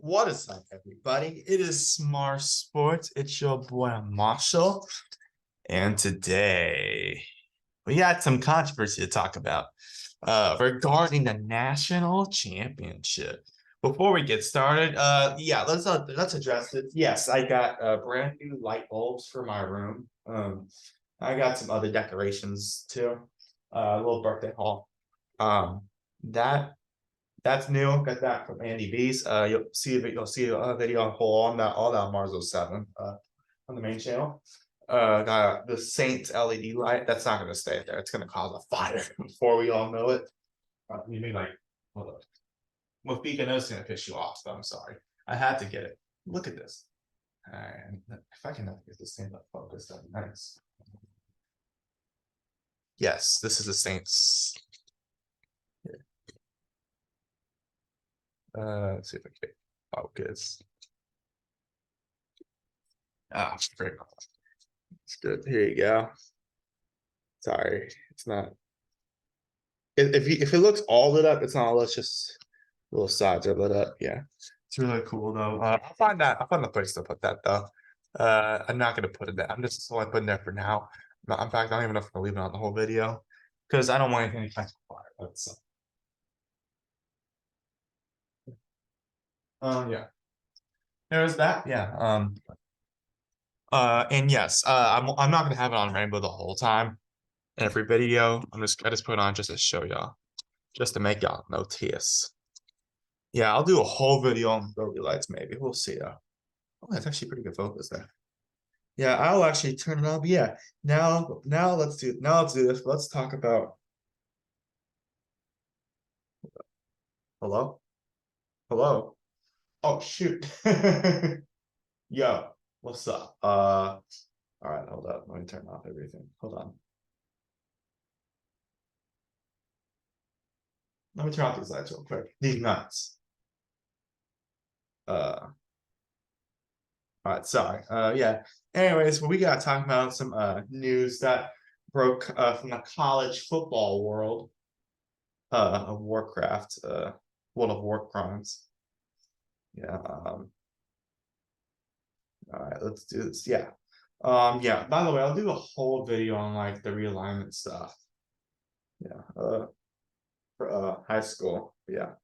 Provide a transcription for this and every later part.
What is up, everybody? It is Smart Sports. It's your boy Marshall, and today we got some controversy to talk about regarding the national championship. Before we get started, yeah, let's address it. Yes, I got brand new light bulbs for my room. I got some other decorations too. A little birthday haul. Um, that that's new. Got that from Andy B's. You'll see a video on that all that Marzo 7 on the main channel. Got the Saints LED light. That's not gonna stay there. It's gonna cause a fire before we all know it. You mean like hold up. Well, Beacon is gonna piss you off, so I'm sorry. I had to get it. Look at this. And if I can get this thing up focused, that'd be nice. Yes, this is the Saints. Let's see if I can get focus. Ah, frick. It's good. Here you go. Sorry, it's not. If it looks all lit up, it's not. Let's just little sides are lit up. Yeah, it's really cool though. I'll find the place to put that though. I'm not gonna put it there. I'm just only putting there for now. In fact, I don't even know if I'm gonna leave it on the whole video because I don't want anything to catch fire. That's yeah. There's that. Yeah. And yes. I'm not gonna have it on rainbow the whole time. Every video. I just put it on just to show y'all, just to make y'all notice. Yeah, I'll do a whole video on Bogey lights, maybe. We'll see. Oh, that's actually pretty good focus there. Yeah, I'll actually turn it on. But yeah, now let's do this. Let's talk about. Hello? Hello? Oh shoot. Yo, what's up? All right, hold up. Let me turn off everything. Hold on. Let me turn off these lights real quick. These nuts. All right, sorry. Yeah. Anyways, we gotta talk about some news that broke from the college football world of Warcraft, World of War crimes. Yeah. All right, let's do this. Yeah. Yeah. By the way, I'll do a whole video on like the realignment stuff. Yeah. For high school. Yeah.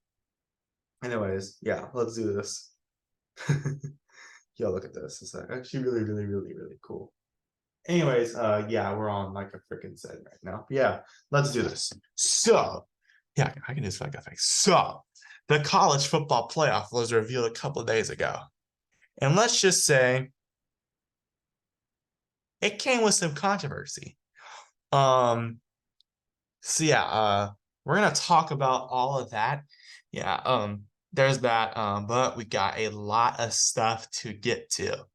Anyways, yeah, let's do this. Yo, look at this. It's actually really cool. Anyways, yeah, we're on like a freaking set right now. Yeah, let's do this. So, yeah, I can just like a thing. So, the college football playoff was revealed a couple of days ago, and let's just say it came with some controversy. Um, so yeah, we're gonna talk about all of that. Yeah, there's that. But we got a lot of stuff to get to.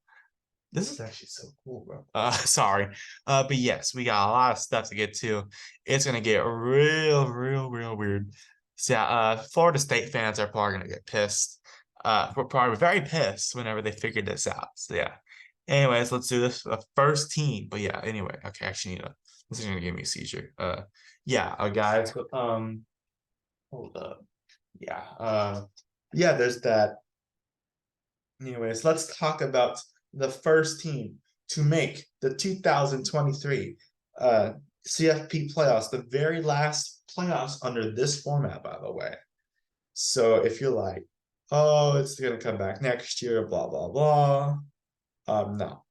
This is actually so cool, bro. Sorry. But yes, we got a lot of stuff to get to. It's gonna get real weird. So yeah, Florida State fans are probably gonna get pissed. We're probably very pissed whenever they figure this out. So yeah. Anyways, let's do this. The first team. But yeah, anyway, okay, actually this is gonna give me a seizure. Yeah, guys, hold up. Yeah, yeah, there's that. Anyways, let's talk about the first team to make the 2023 CFP playoffs, the very last playoffs under this format, by the way. So if you're like, oh, it's going to come back next year, blah, blah, blah. No,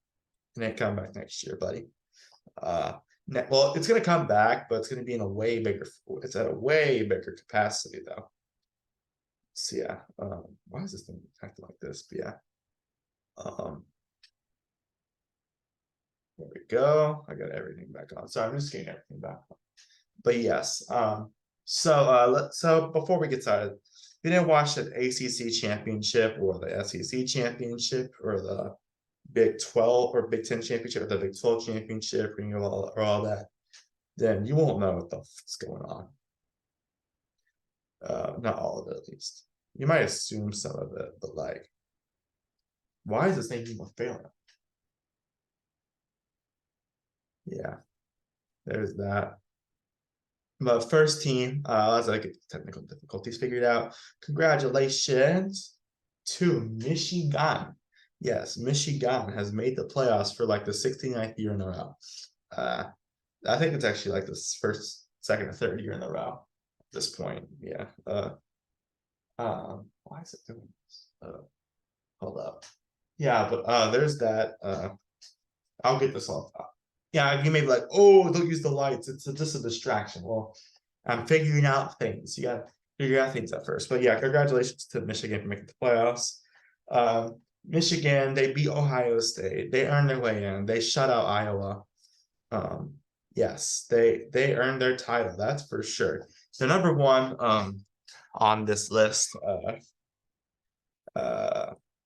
it ain't come back next year, buddy. Well, it's going to come back, but it's going to be in a way bigger, it's at a way bigger capacity, though. So yeah, why is this thing acting like this? But yeah. There we go. I got everything back on. So I'm just getting everything back on. But yes, so before we get started, if you didn't watch the ACC championship or the SEC championship or the Big 12 or Big 10 championship or the Big 12 championship or all that, then you won't know what the fuck's going on. Not all of it, at least. You might assume some of it, but like, why is this thing even failing? Yeah, there's that. But first team, as I get technical difficulties figured out, congratulations to Michigan. Yes, Michigan has made the playoffs for like the 69th year in a row. I think it's actually like the first, second, or third year in a row at this point. Yeah. Why is it doing this? Hold up. Yeah, but there's that. I'll get this all out. Yeah, you may be like, oh, don't use the lights. It's just a distraction. Well, I'm figuring out things. You got to figure out things at first. But yeah, congratulations to Michigan for making the playoffs. Michigan, they beat Ohio State. They earned their way in. They shut out Iowa. Yes, they earned their title. That's for sure. The number one on this list.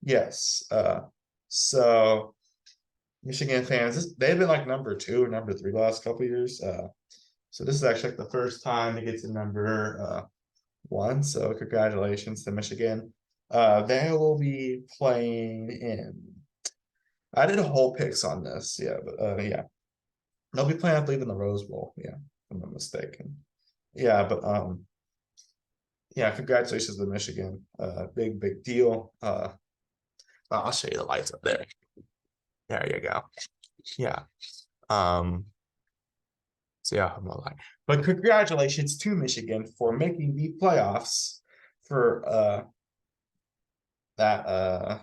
Yes. So Michigan fans, they've been like number 2, number 3 last couple years. So this is actually like the first time to get to number 1. So congratulations to Michigan. They will be playing in. I did a whole picks on this, yeah, but yeah, they'll be playing, I believe, in the Rose Bowl. Yeah, if I'm not mistaken. Yeah, but yeah, congratulations to Michigan. Big deal. I'll show you the lights up there. There you go. Yeah. So yeah, I'm not lying. But congratulations to Michigan for making the playoffs for that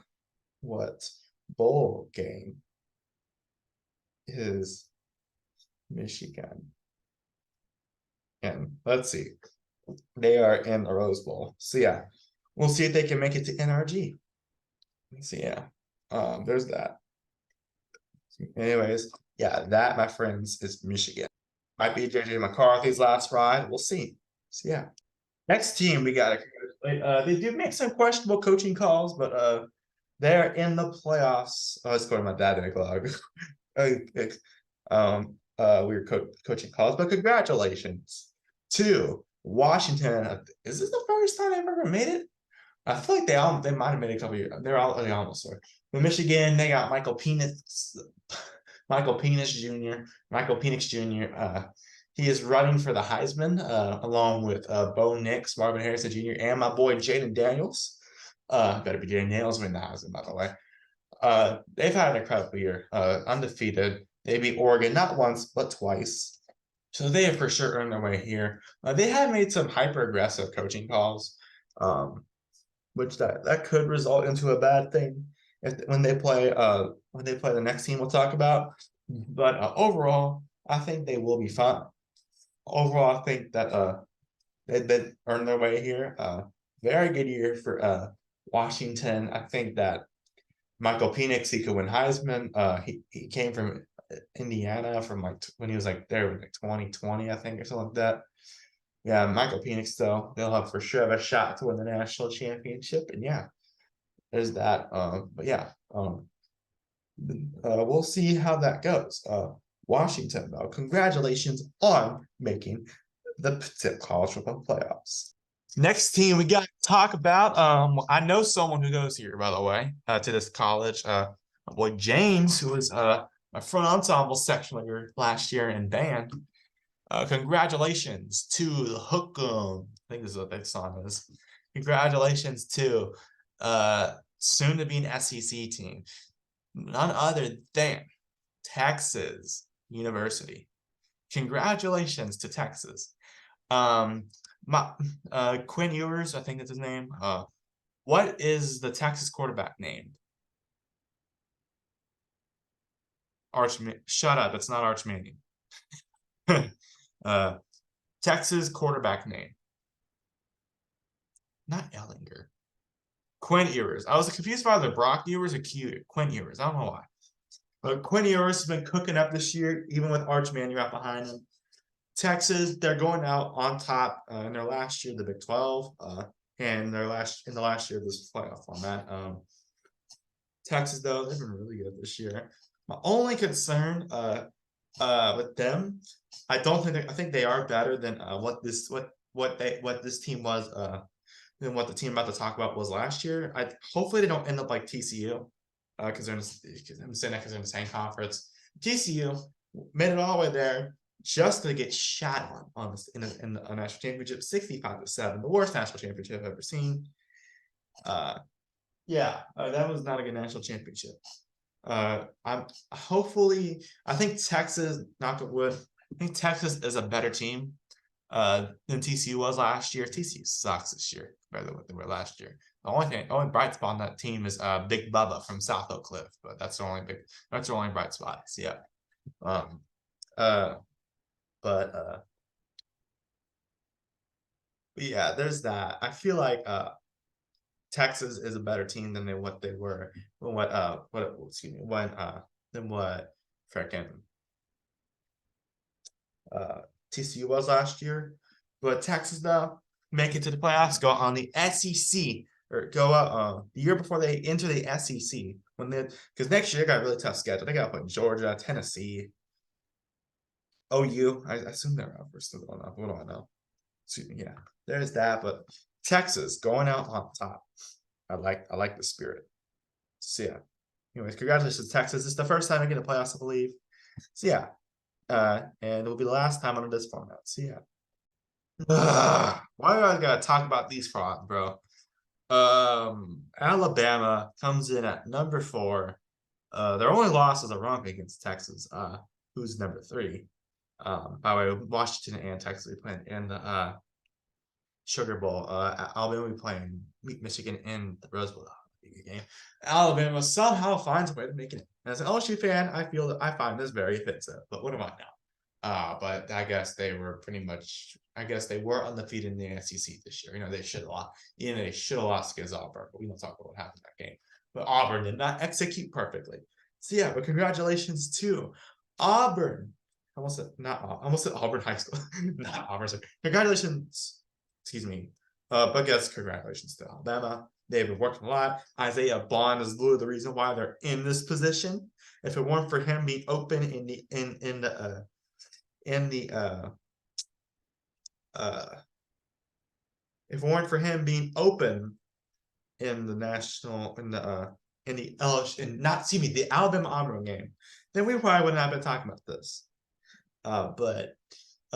what bowl game is Michigan. And let's see. They are in the Rose Bowl. So yeah, we'll see if they can make it to NRG. So yeah, there's that. Anyways, yeah, that, my friends, is Michigan. Might be JJ McCarthy's last ride. We'll see. So yeah. Next team we got they do make some questionable coaching calls, but they're in the playoffs. Oh, it's going to my dad in a blog. Weird coaching calls, but congratulations to Washington. Is this the first time they've ever made it? I feel like they might have made it a couple years. They almost were. With Michigan, they got Michael Penix Jr. He is running for the Heisman, along with Bo Nix, Marvin Harrison Jr., and my boy Jaden Daniels. Better be Jaden Daniels winning the Heisman, by the way. They've had an incredible year, undefeated. They beat Oregon not once but twice, so they have for sure earned their way here. They have made some hyper aggressive coaching calls, which that could result into a bad thing when they play the next team we'll talk about. But overall, I think they will be fine. Overall, I think that they've earned their way here. Very good year for Washington. I think that Michael Penix, he could win Heisman. He came from Indiana from like when he was like there like 2020, I think, or something like that. Yeah, Michael Penix, though, they'll have for sure have a shot to win the national championship. And yeah, there's that. But yeah, we'll see how that goes. Washington, though, congratulations on making the college football playoffs. Next team we got to talk about. I know someone who goes here, by the way, to this college. My boy James, who was a front ensemble section leader last year in band. Congratulations to the Hook'em. I think this is what that song is. Congratulations to soon to be an SEC team. None other than Texas University. Congratulations to Texas. Quinn Ewers, I think that's his name. What is the Texas quarterback named? Shut up, it's not Arch Manning. Texas quarterback name. Not Ellinger. Quinn Ewers. I was confused by the Brock Ewers or Quinn Ewers. I don't know why. But Quinn Ewers has been cooking up this year, even with Arch Manning right behind him. Texas, they're going out on top in their last year, the Big 12, and in the last year of this playoff format. Texas, though, they've been really good this year. My only concern with them, I think they are better than what this team was than what the team I'm about to talk about was last year. Hopefully they don't end up like TCU because they're in the same conference. TCU made it all the way there just to get shot in the national championship, 65-7, the worst national championship I've ever seen. Yeah, that was not a good national championship. I'm I think Texas, knock on wood, I think Texas is a better team than TCU was last year. TCU sucks this year better than what they were last year. Only bright spot on that team is Big Bubba from South Oak Cliff, but that's the only bright spot. So yeah. Um uh but yeah, there's that. I feel like Texas is a better team than what they were what excuse me when than what freaking uh TCU was last year. But Texas now make it to the playoffs, go on the SEC or go out the year before they enter the SEC when they because next year they got a really tough schedule. They got to play Georgia, Tennessee, OU. I assume they're up. We're still going up. What do I know? Excuse me. Yeah, there's that. But Texas going out on top. I like the spirit. So yeah. Anyways, congratulations, Texas. It's the first time I get a playoffs, I believe. So yeah. And it will be the last time under this format. So yeah. Why do I gotta talk about these frauds, bro? Alabama comes in at number 4. Their only loss is a romp against Texas, who's number 3. By the way, Washington and Texas playing in the Sugar Bowl. Alabama will be playing Michigan in the Rose Bowl game. Alabama somehow finds a way to make it. And as an LSU fan, I feel that I find this very offensive. But what am I now? But I guess they were undefeated in the SEC this year. They should have lost. They should have lost against Auburn, but we don't talk about what happened in that game. But Auburn did not execute perfectly. So yeah, but congratulations to Auburn. I almost said Auburn High School, not Auburn. So congratulations, excuse me. But yes, congratulations to Alabama. They've been working a lot. Isaiah Bond is literally the reason why they're in this position. If it weren't for him being open in the if it weren't for him being open in the national in the LSU and not excuse me the Alabama Auburn game, then we probably wouldn't have been talking about this. But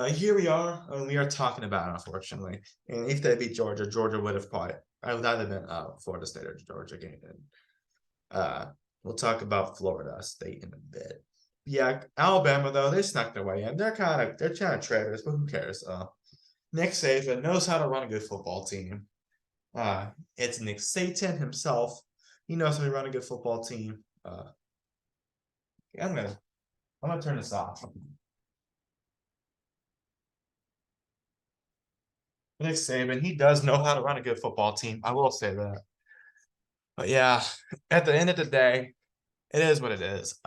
here we are, and we are talking about it, unfortunately. And if they beat Georgia, Georgia would have probably I would either been Florida State or Georgia game. And we'll talk about Florida State in a bit. Yeah, Alabama though, they snuck their way in. They're kind of traitors, but who cares? Nick Saban knows how to run a good football team. It's Nick Saban himself. He knows how to run a good football team. Yeah, I'm gonna turn this off. Nick Saban, he does know how to run a good football team. I will say that. But yeah, at the end of the day, it is what it is.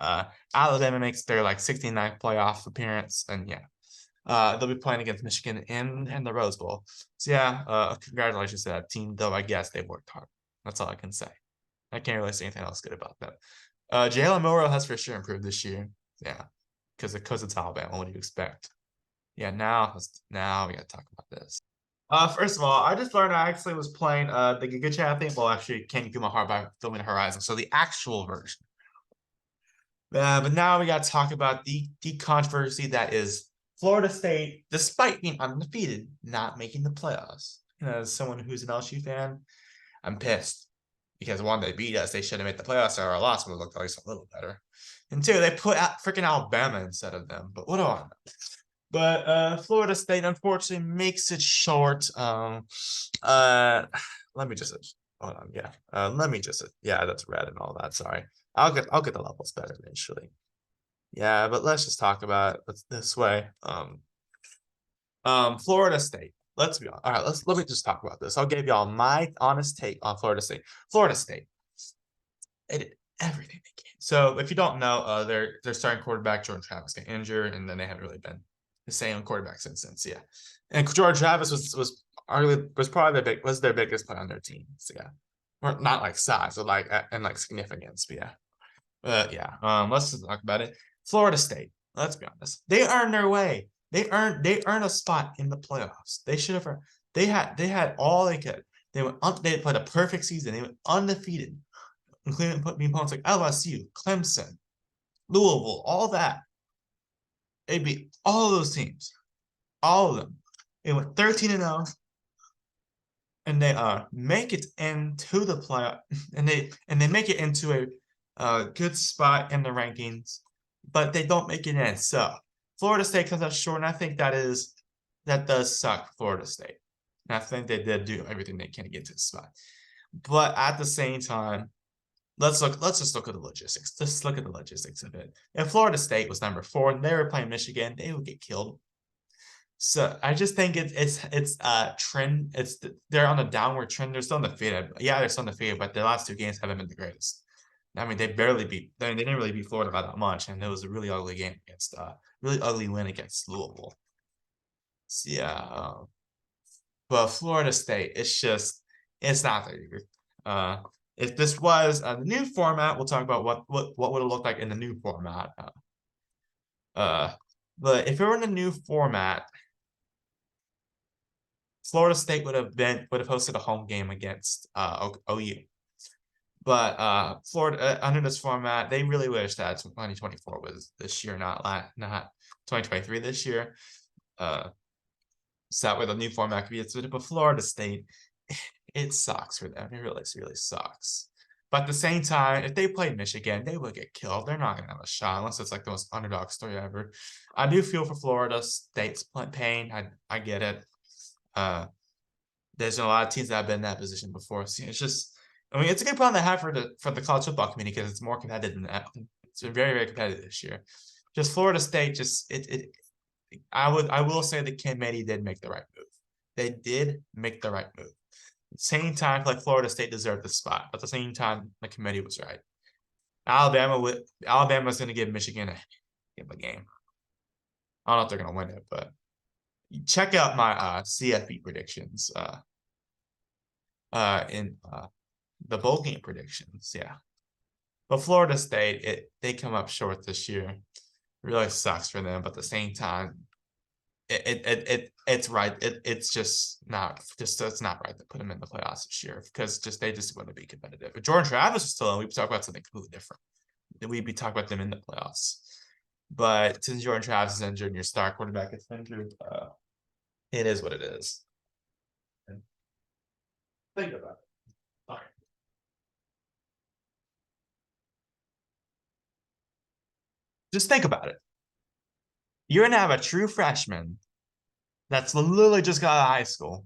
Alabama makes their 69th playoff appearance, and yeah, they'll be playing against Michigan in the Rose Bowl. So yeah, congratulations to that team. Though I guess they worked hard. That's all I can say. I can't really say anything else good about them. Jalen Milroe has for sure improved this year. Yeah, because it's Alabama. What do you expect? Yeah, now we gotta talk about this. First of all, I just learned I actually was playing the Giga Chat thing. Well, actually, Can You Feel My Heart by Filming Horizon. So the actual version. But now we got to talk about the controversy that is Florida State, despite being undefeated, not making the playoffs. As someone who's an LSU fan, I'm pissed because one, they beat us. They should have made the playoffs, or our loss would have looked at least a little better. And two, they put out freaking Alabama instead of them. But what do I know? But Florida State unfortunately makes it short. Let me just hold on. Yeah. Let me just yeah, that's red and all that. Sorry. I'll get the levels better eventually. Yeah, but let's just talk about it this way. Florida State. Let's be honest. All right, let me just talk about this. I'll give y'all my honest take on Florida State. Florida State. They did everything they can. So if you don't know, their starting quarterback, Jordan Travis, got injured, and then they haven't really been the same quarterback since. Yeah. And Jordan Travis was probably their biggest player on their team. So yeah. Or not like size, but and significance. But yeah. Let's just talk about it. Florida State. Let's be honest. They earned their way. They earned a spot in the playoffs. They should have. They had all they could. They played a perfect season. They went undefeated, including being opponents like LSU, Clemson, Louisville, all that. They beat all of those teams, all of them. They went 13-0, and they make it into the playoff, and they make it into a good spot in the rankings, but they don't make it in. So Florida State comes up short, and I think that does suck for Florida State. And I think they did do everything they can to get to the spot. But at the same time, let's just look at the logistics. Just look at the logistics of it. If Florida State was number 4 and they were playing Michigan, they would get killed. So I just think it's a trend. They're on a downward trend. They're still undefeated. Yeah, they're still undefeated, but their last 2 games haven't been the greatest. I mean, they didn't really beat Florida by that much, and it was a really ugly game against really ugly win against Louisville. So yeah, but Florida State, it's not that good. If this was a new format, we'll talk about what would it look like in the new format. But if it were in a new format, Florida State would have hosted a home game against OU. But Florida under this format, they really wish that 2024 was this year, not 2023 this year. So that way the new format could be instituted. But Florida State, it sucks for them. It really sucks. But at the same time, if they played Michigan, they would get killed. They're not gonna have a shot unless it's like the most underdog story ever. I do feel for Florida State's pain. I get it. There's a lot of teams that have been in that position before. So it's just, I mean, it's a good problem to have for the college football community because it's more competitive than that. It's been very, very competitive this year. Just Florida State, I will say the committee did make the right move. They did make the right move. At the same time, like Florida State deserved the spot, but at the same time, the committee was right. Alabama's going to give Michigan a game. I don't know if they're going to win it, but check out my CFB predictions in the bowl game predictions. Yeah, but Florida State, they come up short this year. It really sucks for them, but at the same time, it's right. It's not right to put them in the playoffs this year because they just want to be competitive. If Jordan Travis was still in, we'd talk about something completely different. We'd be talking about them in the playoffs. But since Jordan Travis is injured and your star quarterback is injured, it is what it is. And think about it. All right. Just think about it. You're gonna have a true freshman that's literally just got out of high school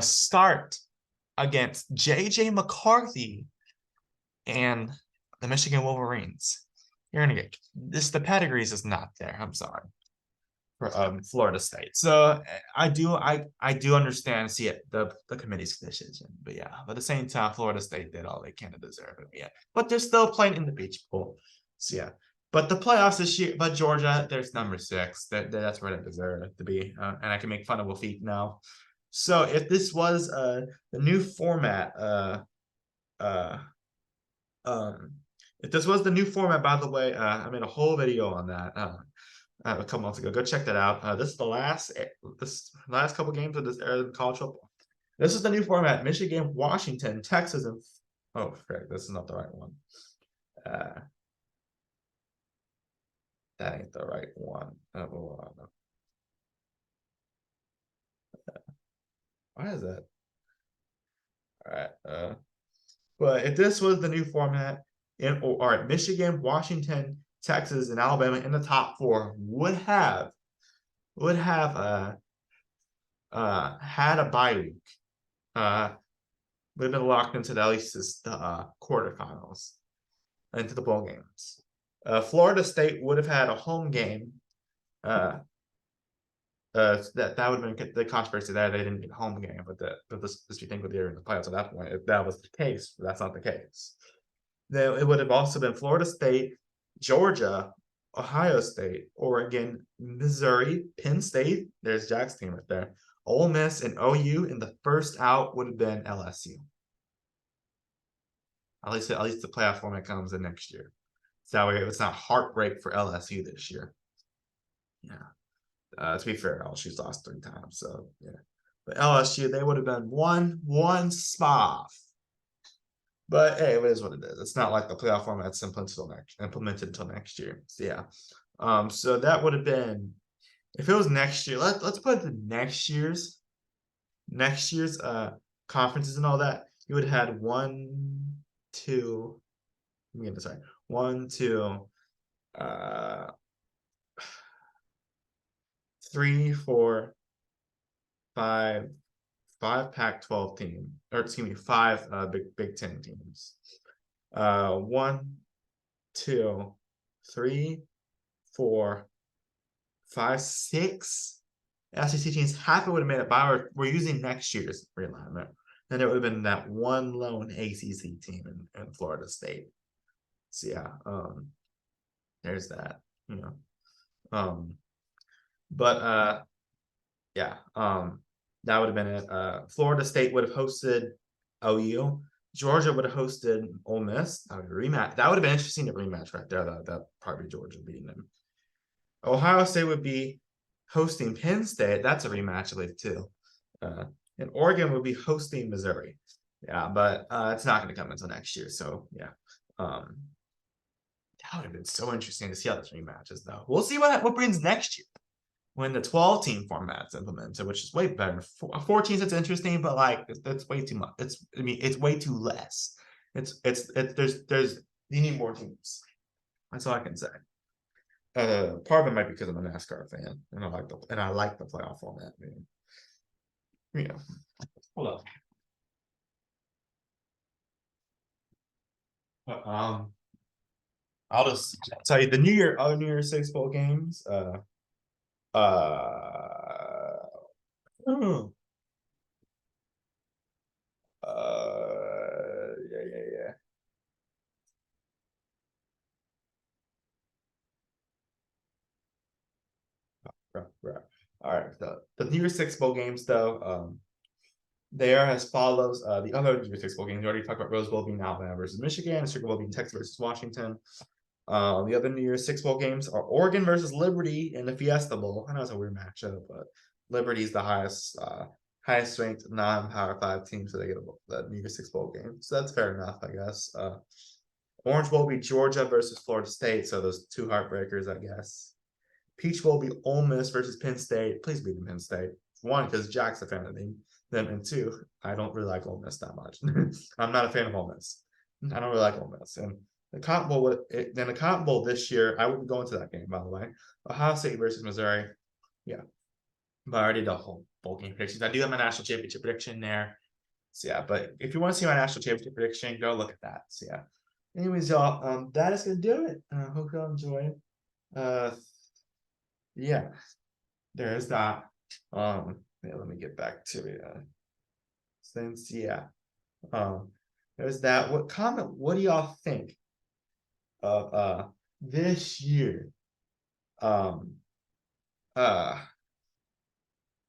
start against JJ McCarthy and the Michigan Wolverines. You're gonna get this. The pedigree is just not there. I'm sorry. For Florida State. So I do understand the committee's decision, but yeah, but at the same time, Florida State did all they can to deserve it. Yeah, but they're still playing in the Peach Bowl. So yeah, but the playoffs this year, but Georgia, there's number 6. That's where they deserve it to be, and I can make fun of Wafik now. So if this was the new format, if this was the new format, by the way, I made a whole video on that. A couple months ago. Go check that out. This is the last couple games of this era of college football. This is the new format: Michigan, Washington, Texas, and frick, this is not the right one. That ain't the right one. Why is that? All right. But if this was the new format, all right, Michigan, Washington, Texas, and Alabama in the top 4 would have had a bye week. Would have been locked into at least the quarterfinals, into the bowl games. Florida State would have had a home game. That would have been the controversy there. They didn't get a home game, but this you think would be in the playoffs at that point. If that was the case, that's not the case. Then it would have also been Florida State, Georgia, Ohio State, Oregon, Missouri, Penn State. There's Jack's team right there. Ole Miss and OU, and the first out would have been LSU. At least the playoff format comes in next year. So that way it's not heartbreak for LSU this year. Yeah. To be fair, LSU's lost 3 times, so yeah. But LSU, they would have been one spot. But hey, it is what it is. It's not like the playoff format's implemented until next year. So yeah. So that would have been, if it was next year, let's put the next year's next year's conferences and all that, you would have had 1, 2. Let me get this right. 1, 2, 3, 4, 5, 5 Pac-12 teams, or excuse me, 5 Big Ten teams. 1, 2, 3, 4, 5, 6 SEC teams. Half it would have made it by. We're using next year's realignment. Then it would have been that one lone ACC team in Florida State. So yeah, there's that. But yeah, that would have been it. Florida State would have hosted OU. Georgia would have hosted Ole Miss. That would be a rematch. That would have been interesting to rematch right there. That probably Georgia beating them. Ohio State would be hosting Penn State. That's a rematch, I believe, too. And Oregon would be hosting Missouri. Yeah, but it's not going to come until next year. So yeah, that would have been so interesting to see how this rematches, though. We'll see what brings next year when the 12-team format's implemented, which is way better. 14 it's interesting, but like that's way too much. It's way too less. There's you need more teams. That's all I can say. Part of it might be because I'm a NASCAR fan and I like the playoff format. Yeah. Hold up. But, I'll just tell you the other New Year's 6 bowl games. Yeah. Right. All right. The New Year's 6 bowl games, though, they are as follows. The other New Year's 6 bowl games, we already talked about Rose Bowl being Alabama versus Michigan, Sugar Bowl being Texas versus Washington. The other New Year's 6 bowl games are Oregon versus Liberty in the Fiesta Bowl. I know it's a weird matchup, but Liberty's the highest ranked non-Power 5 team, so they get the New Year's 6 bowl game. So that's fair enough, I guess. Orange Bowl will be Georgia versus Florida State, so those two heartbreakers, I guess. Peach Bowl will be Ole Miss versus Penn State. Please beat Penn State. One, because Jack's a fan of them, and two, I don't really like Ole Miss that much. I'm not a fan of Ole Miss. I don't really like Ole Miss. And the Cotton Bowl this year, I wouldn't go into that game, by the way. Ohio State versus Missouri. Yeah. But I already did the whole bowl game predictions. I do have my national championship prediction there. So yeah, but if you want to see my national championship prediction, go look at that. So yeah. Anyways, y'all, that is gonna do it. Hope y'all enjoy. Yeah, there's that. Yeah, let me get back to it. Since yeah, there's that. What do y'all think of this year?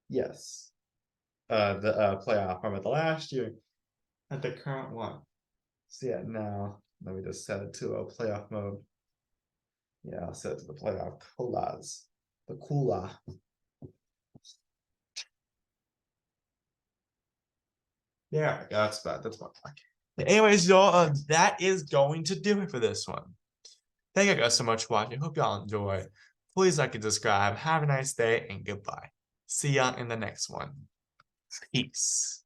Yes. The playoff format the last year at the current one. So yeah, now let me just set it to a playoff mode. Yeah, I'll set it to the playoff coolers. The cooler. Yeah, that's about. Anyways, y'all, that is going to do it for this one. Thank you guys so much for watching. Hope y'all enjoy. Please like and subscribe. Have a nice day and goodbye. See ya in the next one. Peace.